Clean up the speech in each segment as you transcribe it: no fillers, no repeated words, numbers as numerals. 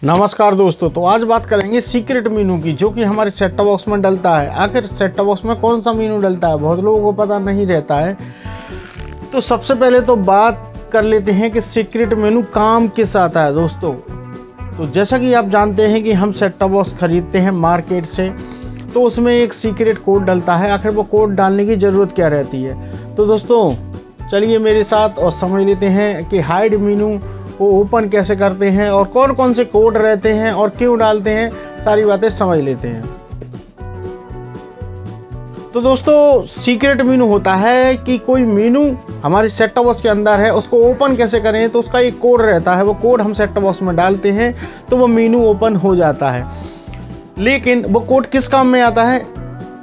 नमस्कार दोस्तों। तो आज बात करेंगे सीक्रेट मीनू की, जो कि हमारे सेट टॉप बॉक्स में डलता है। आखिर सेट टॉप बॉक्स में कौन सा मीनू डलता है, बहुत लोगों को पता नहीं रहता है। तो सबसे पहले तो बात कर लेते हैं कि सीक्रेट मीनू काम किस आता है दोस्तों। तो जैसा कि आप जानते हैं कि हम सेट टॉप बॉक्स खरीदते हैं मार्केट से, तो उसमें एक सीक्रेट कोड डलता है। आखिर वो कोड डालने की ज़रूरत क्या रहती है, तो दोस्तों चलिए मेरे साथ और समझ लेते हैं कि हाइड मीनू को ओपन कैसे करते हैं और कौन कौन से कोड रहते हैं और क्यों डालते हैं, सारी बातें समझ लेते हैं। तो दोस्तों सीक्रेट मीनू होता है कि कोई मीनू हमारे सेट टॉप बॉक्स के अंदर है, उसको ओपन कैसे करें, तो उसका एक कोड रहता है। वो कोड हम सेट टॉप बॉक्स में डालते हैं तो वो मीनू ओपन हो जाता है। लेकिन वो कोड किस काम में आता है,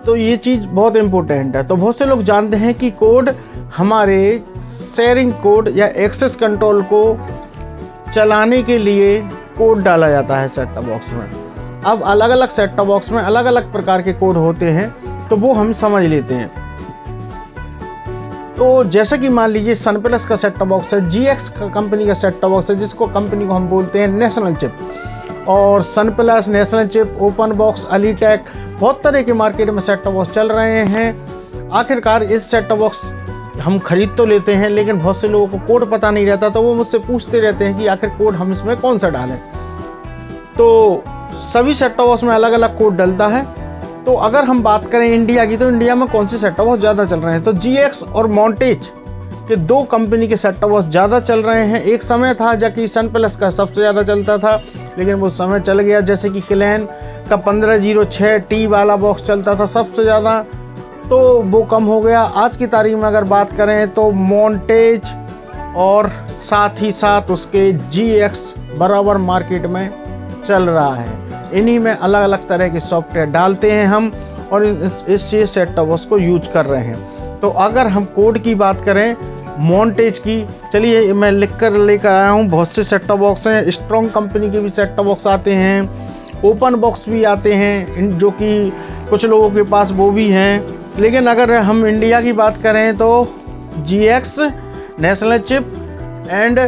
तो ये चीज़ बहुत इम्पोर्टेंट है। तो बहुत से लोग जानते हैं कि कोड हमारे शेयरिंग कोड या एक्सेस कंट्रोल को चलाने के लिए कोड डाला जाता है सेट टॉप बॉक्स में। अब अलग अलग सेट टॉप बॉक्स में अलग अलग प्रकार के कोड होते हैं, तो वो हम समझ लेते हैं। तो जैसे कि मान लीजिए सनप्लस का सेट टॉप बॉक्स है, GX कंपनी का सेट टॉप बॉक्स है, जिसको कंपनी को हम बोलते हैं नेशनल चिप। और सनप्लस, नेशनल चिप, ओपन बॉक्स, अलीटेक, बहुत तरह के मार्केट में सेट टॉप बॉक्स चल रहे हैं। आखिरकार इस सेट टॉप बॉक्स हम खरीद तो लेते हैं, लेकिन बहुत से लोगों को कोड पता नहीं रहता, तो वो मुझसे पूछते रहते हैं कि आखिर कोड हम इसमें कौन सा डालें। तो सभी सेट टॉप बॉक्स में अलग अलग कोड डलता है। तो अगर हम बात करें इंडिया की, तो इंडिया में कौन से सेट टॉप बॉक्स ज़्यादा चल रहे हैं, तो GX और मॉन्टेज के दो कंपनी के सेट टॉप बॉक्स ज़्यादा चल रहे हैं। एक समय था जबकि सनप्लस का सबसे ज़्यादा चलता था, लेकिन वो समय चल गया। जैसे कि क्लैन का 1506T वाला बॉक्स चलता था सबसे ज़्यादा, तो वो कम हो गया। आज की तारीख में अगर बात करें तो मॉन्टेज और साथ ही साथ उसके GX बराबर मार्केट में चल रहा है। इन्हीं में अलग अलग तरह के सॉफ्टवेयर डालते हैं हम, और इससे सेट टॉप बॉक्स को यूज कर रहे हैं। तो अगर हम कोड की बात करें मॉन्टेज की, चलिए मैं लिख कर लेकर आया हूँ। बहुत से सेट टॉप बॉक्स हैं, स्ट्रॉन्ग कंपनी के भी सेट टॉप बॉक्स आते हैं, ओपन बॉक्स भी आते हैं, जो कि कुछ लोगों के पास वो भी हैं। लेकिन अगर हम इंडिया की बात करें तो GX, national chip and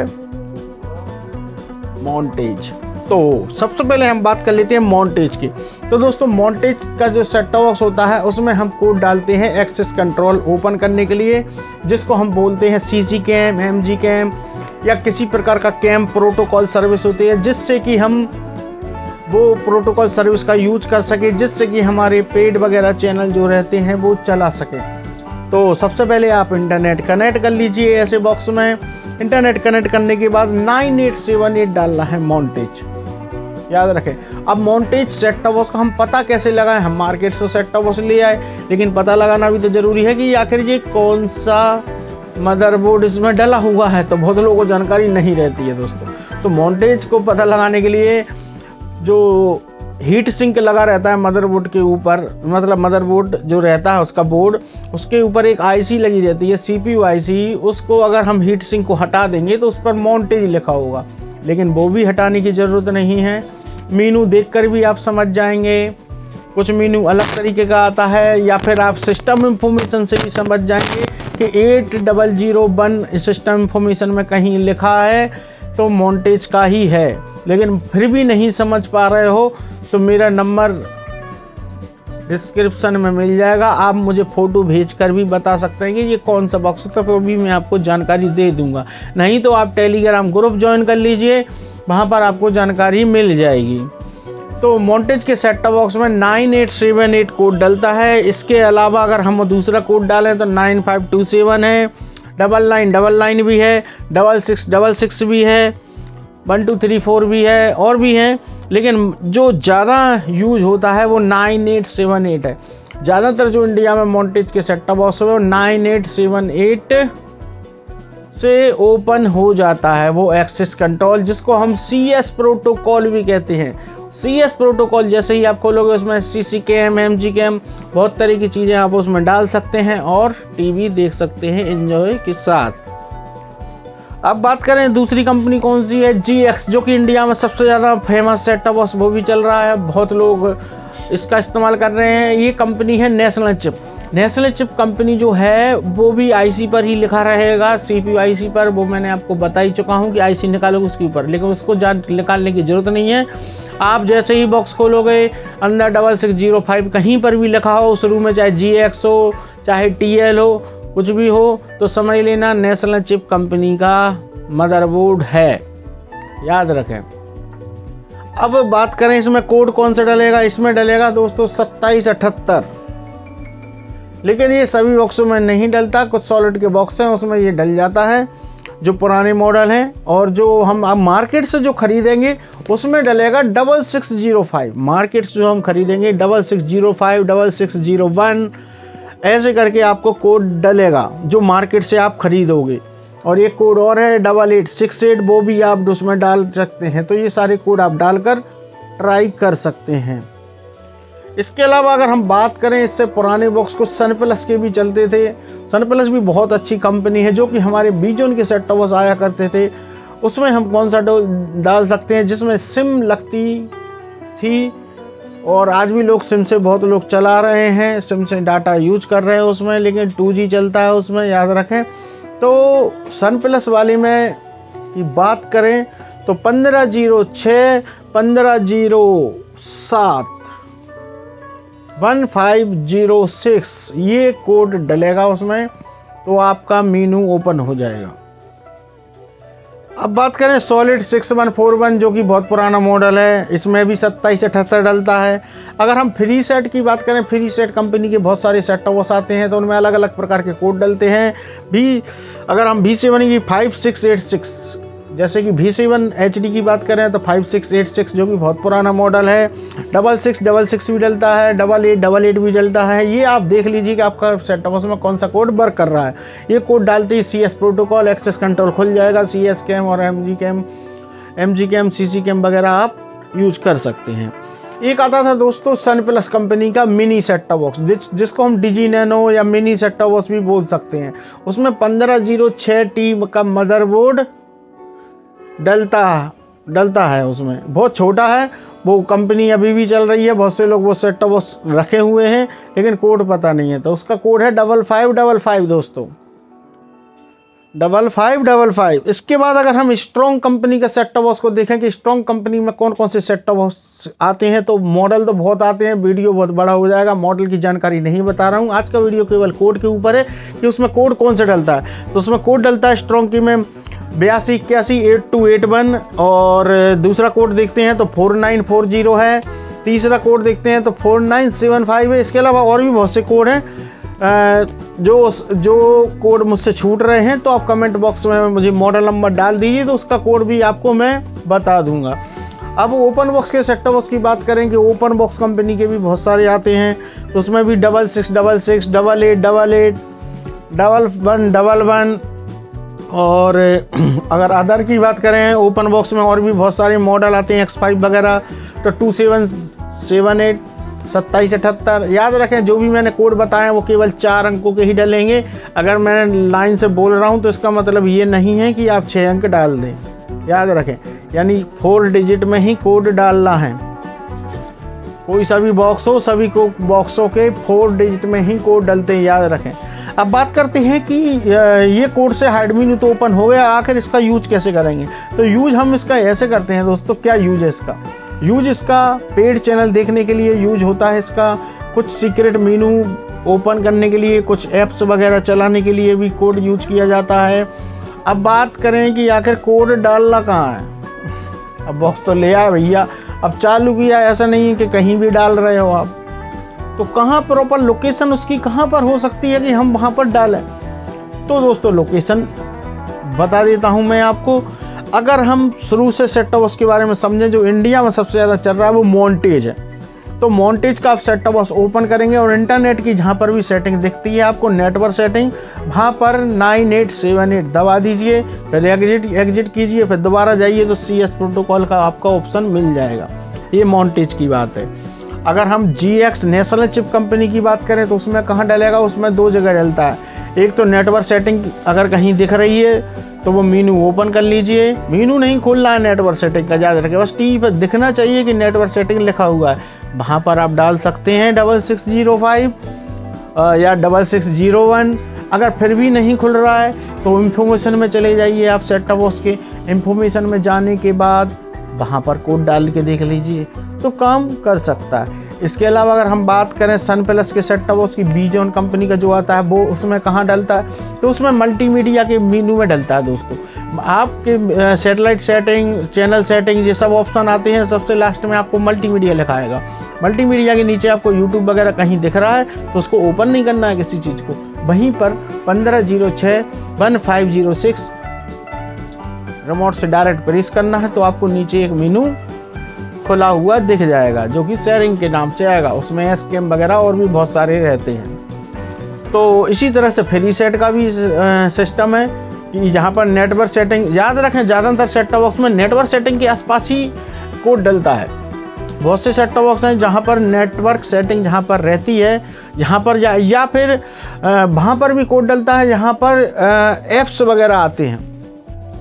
montage. तो सबसे पहले हम बात कर लेते हैं मॉन्टेज की। तो दोस्तों मॉन्टेज का जो सेट टॉप बॉक्स होता है, उसमें हम कोड डालते हैं एक्सेस कंट्रोल ओपन करने के लिए, जिसको हम बोलते हैं CC कैम, MG कैम या किसी प्रकार का कैम प्रोटोकॉल सर्विस होती है, जिससे कि हम वो प्रोटोकॉल सर्विस का यूज कर सके, जिससे कि हमारे पेड वगैरह चैनल जो रहते हैं वो चला सके। तो सबसे पहले आप इंटरनेट कनेक्ट कर लीजिए ऐसे बॉक्स में। इंटरनेट कनेक्ट करने के बाद 9878 डालना है मॉन्टेज, याद रखें। अब मॉन्टेज सेट टॉप बॉक्स का हम पता कैसे लगाएं, हम मार्केट से सेट टॉप बॉक्स ले आए, लेकिन पता लगाना भी तो ज़रूरी है कि आखिर ये कौन सा मदरबोर्ड इसमें डला हुआ है। तो बहुत लोगों को जानकारी नहीं रहती है दोस्तों। तो मॉन्टेज को पता लगाने के लिए जो हीट सिंक लगा रहता है मदरबोर्ड के ऊपर, मतलब मदरबोर्ड जो रहता है उसका बोर्ड, उसके ऊपर एक IC लगी रहती है, CPU IC। उसको अगर हम हीट सिंक को हटा देंगे तो उस पर मॉन्टेज लिखा होगा, लेकिन वो भी हटाने की ज़रूरत नहीं है। मीनू देखकर भी आप समझ जाएंगे। कुछ मीनू अलग तरीके का आता है, या फिर आप सिस्टम इंफॉर्मेशन से भी समझ जाएंगे कि 8001 सिस्टम इंफॉर्मेशन में कहीं लिखा है तो मॉन्टेज का ही है। लेकिन फिर भी नहीं समझ पा रहे हो तो मेरा नंबर डिस्क्रिप्शन में मिल जाएगा, आप मुझे फ़ोटो भेजकर भी बता सकते हैं कि ये कौन सा बॉक्स है, तो भी मैं आपको जानकारी दे दूंगा। नहीं तो आप टेलीग्राम ग्रुप ज्वाइन कर लीजिए, वहाँ पर आपको जानकारी मिल जाएगी। तो मॉन्टेज के सेट टॉप बॉक्स में 9878 कोड डलता है। इसके अलावा अगर हम दूसरा कोड डालें तो 9527 है, 9999 भी है, 6666 भी है, 1234 भी है, और भी हैं। लेकिन जो ज़्यादा यूज होता है वो 9878 है। ज़्यादातर जो इंडिया में मॉन्टेज के सेट टॉप बॉक्स है वो 9878 से ओपन हो जाता है, वो एक्सेस कंट्रोल, जिसको हम CS प्रोटोकॉल भी कहते हैं। CS प्रोटोकॉल जैसे ही आप खोलोगे उसमें CC कैम, MG कैम, बहुत तरह की चीज़ें आप उसमें डाल सकते हैं और टीवी देख सकते हैं एंजॉय के साथ। अब बात करें दूसरी कंपनी कौन सी है, GX, जो कि इंडिया में सबसे ज़्यादा फेमस सेट टॉप बॉक्स वो भी चल रहा है, बहुत लोग इसका इस्तेमाल कर रहे हैं। ये कंपनी है national chip. Nestle chip company जो है वो भी आईसी पर ही लिखा रहेगा, CPU आईसी पर। वो मैंने आपको बता ही चुका हूँ कि आईसी निकालोगे उसके ऊपर, लेकिन उसको निकालने की ज़रूरत नहीं है। आप जैसे ही बॉक्स खोलोगे अंदर 6605 कहीं पर भी लिखा हो शुरू में, चाहे GX हो चाहे TL हो, कुछ भी हो, तो समझ लेना नेस्ले चिप कंपनी का मदरबोर्ड है, याद रखें। अब बात करें इसमें कोड कौन सा डलेगा, इसमें डलेगा दोस्तों 2778, लेकिन ये सभी बॉक्सों में नहीं डलता, कुछ सॉलिड के बॉक्स हैं उसमें ये डल जाता है जो पुराने मॉडल हैं, और जो हम अब मार्केट से जो खरीदेंगे उसमें डलेगा 6605। मार्केट से जो हम खरीदेंगे 6605, 6601 ऐसे करके आपको कोड डलेगा जो मार्केट से आप खरीदोगे। और एक कोड और है 8868, वो भी आप उसमें डाल सकते हैं। तो ये सारे कोड आप डालकर ट्राई कर सकते हैं। इसके अलावा अगर हम बात करें इससे पुराने बॉक्स, कुछ सनप्लस के भी चलते थे। सनप्लस भी बहुत अच्छी कंपनी है, जो कि हमारे बीजोन के सेट टॉप बॉक्स आया करते थे। उसमें हम कौन सा डाल सकते हैं जिसमें सिम लगती थी, और आज भी लोग सिम से बहुत लोग चला रहे हैं, सिम से डाटा यूज कर रहे हैं उसमें, लेकिन 2G चलता है उसमें, याद रखें। तो सनप्लस वाले में की बात करें तो 1506, 1507, 1506 ये कोड डलेगा उसमें, तो आपका मीनू ओपन हो जाएगा। अब बात करें सॉलिड 6141 जो कि बहुत पुराना मॉडल है, इसमें भी 2778 डलता है। अगर हम फ्री सेट की बात करें, फ्री सेट कंपनी के बहुत सारे सेट टॉप बॉक्स आते हैं, तो उनमें अलग अलग प्रकार के कोड डलते हैं भी। अगर हम V7 की 5686 जैसे कि V7 HD की बात करें तो 5686 जो कि बहुत पुराना मॉडल है, 6666 भी डलता है, 8888 भी डलता है। ये आप देख लीजिए कि आपका सेट टॉप बॉक्स में कौन सा कोड वर्क कर रहा है। ये कोड डालते ही CS प्रोटोकॉल, एक्सेस कंट्रोल खुल जाएगा। CS कैम और MG कैम, CC कैम वगैरह आप यूज कर सकते हैं। एक आता था दोस्तों सनप्लस कंपनी का मिनी सेट टॉप बॉक्स, जिसको हम डिजी नैनो या मिनी सेट टॉप बॉक्स भी बोल सकते हैं। उसमें 1506T का मदरबोर्ड डलता है। उसमें बहुत छोटा है, वो कंपनी अभी भी चल रही है, बहुत से लोग वो सेट टॉप बॉक्स रखे हुए हैं, लेकिन कोड पता नहीं है। तो उसका कोड है 5555 दोस्तों, 5555। इसके बाद अगर हम स्ट्रॉन्ग कंपनी का सेट टॉप बॉक्स को देखें कि स्ट्रॉन्ग कंपनी में कौन कौन से सेट टॉप बॉक्स आते हैं, तो मॉडल तो बहुत आते हैं, वीडियो बहुत बड़ा हो जाएगा, मॉडल की जानकारी नहीं बता रहा हूँ। आज का वीडियो केवल कोड के ऊपर है कि उसमें कोड कौन सा डलता है। तो उसमें कोड डलता है स्ट्रॉन्ग की में 8281, और दूसरा कोड देखते हैं तो 4940 है, तीसरा कोड देखते हैं तो 4975 है। इसके अलावा और भी बहुत से कोड हैं। जो कोड मुझसे छूट रहे हैं तो आप कमेंट बॉक्स में मुझे मॉडल नंबर डाल दीजिए, तो उसका कोड भी आपको मैं बता दूंगा। अब ओपन बॉक्स के सेट टॉप बॉक्स की बात करें कि ओपन बॉक्स कंपनी के भी बहुत सारे आते हैं, तो उसमें भी 6666, 8888, 1111, और अगर अदर की बात करें ओपन बॉक्स में और भी बहुत सारे मॉडल आते हैं X5 वगैरह, तो 2778, 2778। याद रखें जो भी मैंने कोड बताए वो केवल 4 अंकों के ही डलेंगे। अगर मैं लाइन से बोल रहा हूं तो इसका मतलब ये नहीं है कि आप 6 अंक डाल दें, याद रखें, यानी 4 डिजिट में ही कोड डालना है। कोई सभी बॉक्स हो, सभी को बॉक्सों के 4 डिजिट में ही कोड डलते हैं, याद रखें। अब बात करते हैं कि ये कोड से हार्ड मेन्यू तो ओपन हो गया, आखिर इसका यूज कैसे करेंगे। तो यूज हम इसका ऐसे करते हैं दोस्तों। क्या यूज है इसका? यूज इसका पेड चैनल देखने के लिए यूज होता है इसका, कुछ सीक्रेट मेनू ओपन करने के लिए, कुछ ऐप्स वगैरह चलाने के लिए भी कोड यूज किया जाता है। अब बात करें कि आखिर कोड डालना कहाँ है। अब बॉक्स तो ले आए भैया, अब चालू किया, ऐसा नहीं है कि कहीं भी डाल रहे हो आप, तो कहाँ प्रॉपर लोकेशन उसकी कहाँ पर हो सकती है कि हम वहाँ पर डालें। तो दोस्तों लोकेशन बता देता हूँ मैं आपको। अगर हम शुरू से सेट टॉप बॉक्स के बारे में समझें, जो इंडिया में सबसे ज़्यादा चल रहा है वो मोंटेज है। तो मोंटेज का आप सेट टॉप बॉक्स ओपन करेंगे और इंटरनेट की जहाँ पर भी सेटिंग दिखती है आपको, नेटवर्क सेटिंग, वहाँ पर 9878 दबा दीजिए, फिर एग्जिट कीजिए, फिर दोबारा जाइए तो CS प्रोटोकॉल का आपका ऑप्शन मिल जाएगा। ये मोंटेज की बात है। अगर हम GX नेशनल चिप कंपनी की बात करें तो उसमें कहाँ डलेगा, उसमें 2 जगह डलता है। एक तो नेटवर्क सेटिंग अगर कहीं दिख रही है तो वो मीनू ओपन कर लीजिए, मीनू नहीं खोलना है नेटवर्क सेटिंग का, याद रखें, बस टीवी पर दिखना चाहिए कि नेटवर्क सेटिंग लिखा हुआ है, वहाँ पर आप डाल सकते हैं 6605। या 6601। अगर फिर भी नहीं खुल रहा है तो इन्फॉर्मेशन में चले जाइए आप सेट टॉप बॉक्स के। इन्फॉर्मेशन में जाने के बाद वहाँ पर कोड डाल के देख लीजिए तो काम कर सकता है। इसके अलावा अगर हम बात करें सन प्लस के सेट टॉप बॉक्स की, बीजॉन कंपनी का जो आता है वो उसमें कहाँ डलता है, तो उसमें मल्टीमीडिया के मेनू में डलता है दोस्तों। आपके सैटेलाइट सेटिंग, चैनल सेटिंग, ये सब ऑप्शन आते हैं, सबसे लास्ट में आपको मल्टीमीडिया लिखाएगा। मल्टीमीडिया के नीचे आपको यूट्यूब वगैरह कहीं दिख रहा है तो उसको ओपन नहीं करना है किसी चीज़ को, वहीं पर 15061506 रिमोट से डायरेक्ट प्रेस करना है तो आपको नीचे एक मेनू खुला हुआ दिख जाएगा जो कि शेयरिंग के नाम से आएगा। उसमें एसकेएम वगैरह और भी बहुत सारे रहते हैं। तो इसी तरह से फ्री सेट का भी सिस्टम है कि जहाँ पर नेटवर्क सेटिंग, याद रखें ज़्यादातर सेट टॉप बॉक्स में नेटवर्क सेटिंग के आसपास ही कोड डलता है। बहुत से सेट टॉप बॉक्स हैं जहाँ पर नेटवर्क सेटिंग जहाँ पर रहती है, यहाँ पर या फिर वहाँ पर भी कोड डलता है, यहाँ पर ऐप्स वगैरह आते हैं।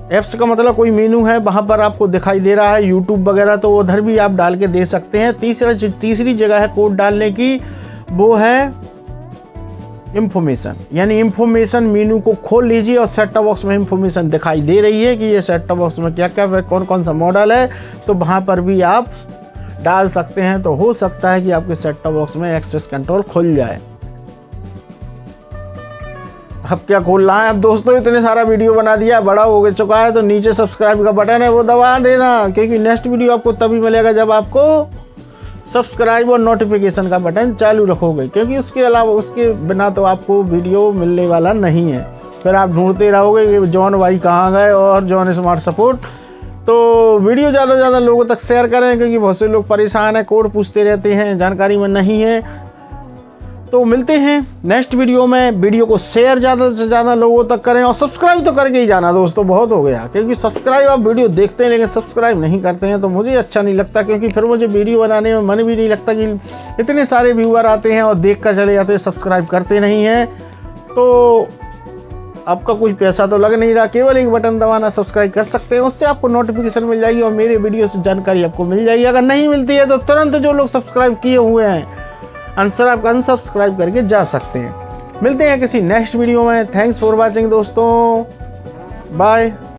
ऐप्स का मतलब कोई मेनू है वहाँ पर आपको दिखाई दे रहा है यूट्यूब वगैरह, तो उधर भी आप डाल के दे सकते हैं। तीसरी जगह है कोड डालने की, वो है इंफॉर्मेशन। यानी इंफॉर्मेशन मेनू को खोल लीजिए और सेट टॉप बॉक्स में इंफॉर्मेशन दिखाई दे रही है कि ये सेट टॉप बॉक्स में क्या क्या कौन कौन सा मॉडल है, तो वहाँ पर भी आप डाल सकते हैं। तो हो सकता है कि आपके सेट टॉप बॉक्स में एक्सेस कंट्रोल खुल जाए। अब क्या खोलना है। अब दोस्तों इतने सारा वीडियो बना दिया, बड़ा हो चुका है, तो नीचे सब्सक्राइब का बटन है वो दबा देना, क्योंकि नेक्स्ट वीडियो आपको तभी मिलेगा जब आपको सब्सक्राइब और नोटिफिकेशन का बटन चालू रखोगे, क्योंकि उसके अलावा उसके बिना तो आपको वीडियो मिलने वाला नहीं है। फिर आप ढूंढते रहोगे कि जॉन भाई कहाँ गए और जॉन स्मार्ट सपोर्ट। तो वीडियो ज़्यादा से ज़्यादा लोगों तक शेयर करें, क्योंकि बहुत से लोग परेशान हैं, कोड पूछते रहते हैं, जानकारी में नहीं है। तो मिलते हैं नेक्स्ट वीडियो में। वीडियो को शेयर ज़्यादा से ज़्यादा लोगों तक करें और सब्सक्राइब तो करके ही जाना दोस्तों, बहुत हो गया। क्योंकि सब्सक्राइब आप वीडियो देखते हैं लेकिन सब्सक्राइब नहीं करते हैं तो मुझे अच्छा नहीं लगता, क्योंकि फिर मुझे वीडियो बनाने में मन भी नहीं लगता कि इतने सारे व्यूअर आते हैं और देख कर चले जाते हैं, सब्सक्राइब करते नहीं हैं। तो आपका कुछ पैसा तो लग नहीं रहा, केवल एक बटन दबाना, सब्सक्राइब कर सकते हैं, उससे आपको नोटिफिकेशन मिल जाएगी और मेरे वीडियो से जानकारी आपको मिल जाएगी। अगर नहीं मिलती है तो तुरंत जो लोग सब्सक्राइब किए हुए हैं आंसर आप अनसब्सक्राइब करके जा सकते हैं। मिलते हैं किसी नेक्स्ट वीडियो में। थैंक्स फॉर वॉचिंग दोस्तों, बाय।